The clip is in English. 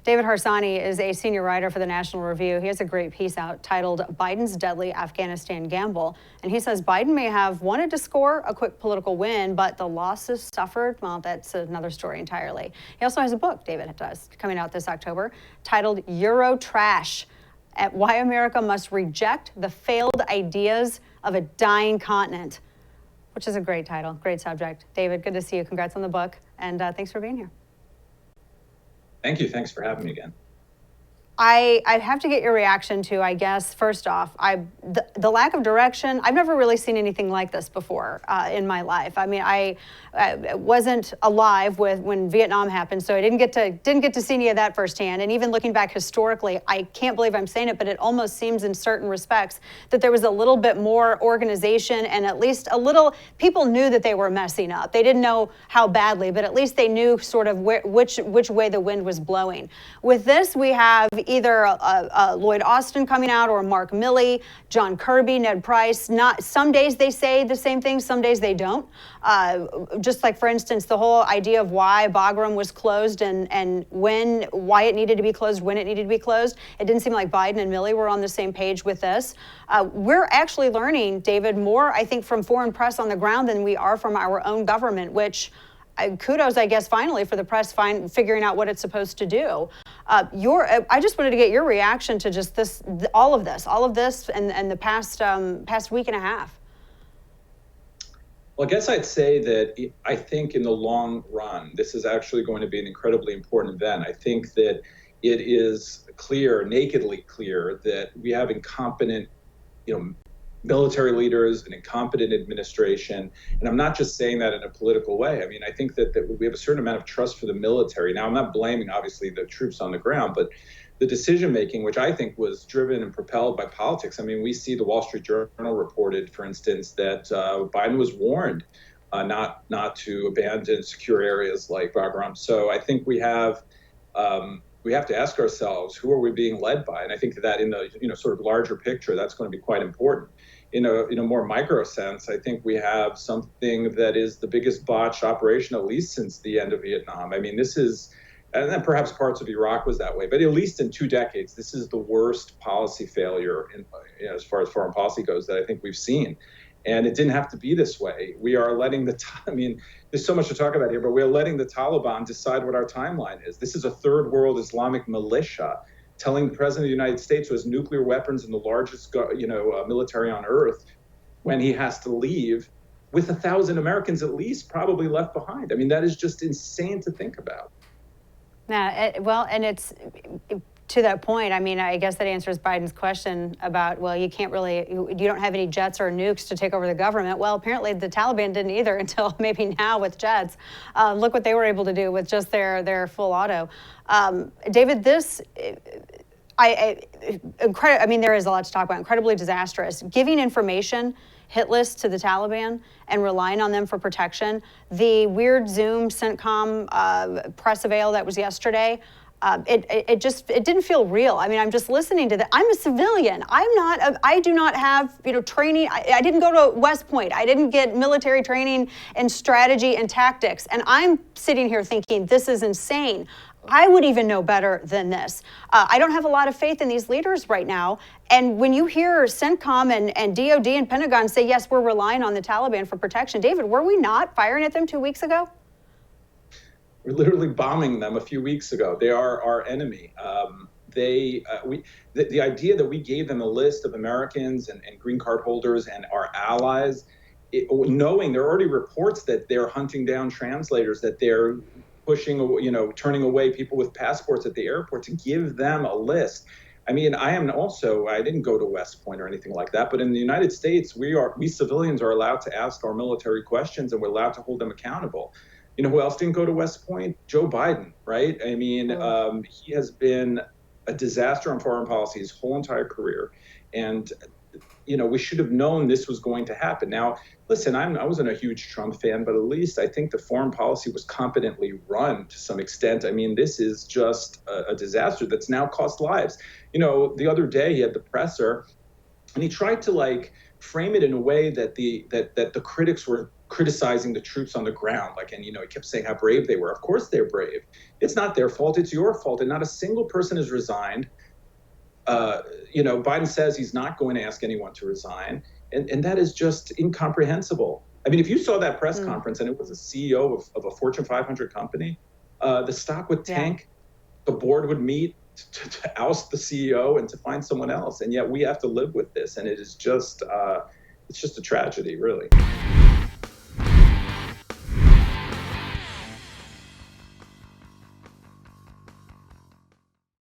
David Harsanyi is a senior writer for the National Review. He has a great piece out titled Biden's Deadly Afghanistan Gamble. And he says Biden may have wanted to score a quick political win, but the losses suffered, well, that's another story entirely. He also has a book, David does, coming out this October, titled EUROTRASH, at Why America Must Reject the Failed Ideas of a Dying Continent, which is a great title, great subject. David, good to see you. Congrats on the book, and thanks for being here. Thank you. Thanks for having me again. I'd have to get your reaction to, I guess, first off, the lack of direction. I've never really seen anything like this before in my life. I mean, I wasn't alive when Vietnam happened, so I didn't get to see any of that firsthand. And even looking back historically, I can't believe I'm saying it, but it almost seems in certain respects that there was a little bit more organization and at least a little, people knew that they were messing up. They didn't know how badly, but at least they knew sort of which way the wind was blowing. With this, we have either Lloyd Austin coming out or Mark Milley, John Kirby, Ned Price. Some days they say the same thing, some days they don't. Just like, for instance, the whole idea of why Bagram was closed and why it needed to be closed, when it needed to be closed. It didn't seem like Biden and Milley were on the same page with this. We're actually learning, David, more, I think, from foreign press on the ground than we are from our own government, which kudos, I guess, finally for the press figuring out what it's supposed to do. I just wanted to get your reaction to just all of this, and the past week and a half. Well, I guess I'd say that I think in the long run, this is actually going to be an incredibly important event. I think that it is clear, nakedly clear, that we have incompetent, military leaders, an incompetent administration. And I'm not just saying that in a political way. I mean, I think that we have a certain amount of trust for the military. Now, I'm not blaming, obviously, the troops on the ground, but the decision-making, which I think was driven and propelled by politics. I mean, we see the Wall Street Journal reported, for instance, that Biden was warned not to abandon secure areas like Bagram. So I think we have to ask ourselves, who are we being led by? And I think that in the sort of larger picture, that's going to be quite important. In a more micro sense, I think we have something that is the biggest botched operation, at least since the end of Vietnam. I mean, this is, and then perhaps parts of Iraq was that way, but at least in 2 decades, this is the worst policy failure as far as foreign policy goes that I think we've seen. And it didn't have to be this way. We are letting there's so much to talk about here, but we're letting the Taliban decide what our timeline is. This is a third world Islamic militia telling the president of the United States, who has nuclear weapons and the largest, military on earth, when he has to leave with 1,000 Americans at least probably left behind. I mean, that is just insane to think about. And it's to that point. I mean, I guess that answers Biden's question about, well, you don't have any jets or nukes to take over the government. Well, apparently the Taliban didn't either until maybe now with jets. Look what they were able to do with just their full auto. David, there is a lot to talk about. Incredibly disastrous. Giving information, hit lists to the Taliban and relying on them for protection. The weird Zoom CENTCOM press avail that was yesterday. It didn't feel real. I mean, I'm just listening to that. I'm a civilian. I do not have, training. I didn't go to West Point. I didn't get military training in strategy and tactics. And I'm sitting here thinking, this is insane. I would even know better than this. I don't have a lot of faith in these leaders right now. And when you hear CENTCOM and DOD and Pentagon say, yes, we're relying on the Taliban for protection. David, were we not firing at them 2 weeks ago? We're literally bombing them a few weeks ago. They are our enemy. The idea that we gave them a list of Americans and green card holders and our allies, knowing there are already reports that they're hunting down translators, that they're pushing, turning away people with passports at the airport, to give them a list. I mean, I didn't go to West Point or anything like that, but in the United States, we civilians are allowed to ask our military questions and we're allowed to hold them accountable. You know who else didn't go to West Point? Joe Biden, right? I mean, he has been a disaster on foreign policy his whole entire career. And, we should have known this was going to happen. Now, listen, I wasn't a huge Trump fan, but at least I think the foreign policy was competently run to some extent. I mean, this is just a disaster that's now cost lives. The other day he had the presser and he tried to frame it in a way that the critics were criticizing the troops on the ground. Like, and he kept saying how brave they were. Of course they're brave. It's not their fault. It's your fault. And not a single person has resigned. Biden says he's not going to ask anyone to resign. And that is just incomprehensible. I mean, if you saw that press conference and it was a CEO of a Fortune 500 company, the stock would tank, the board would meet to oust the CEO and to find someone else. And yet we have to live with this. And it is just, it's just a tragedy, really.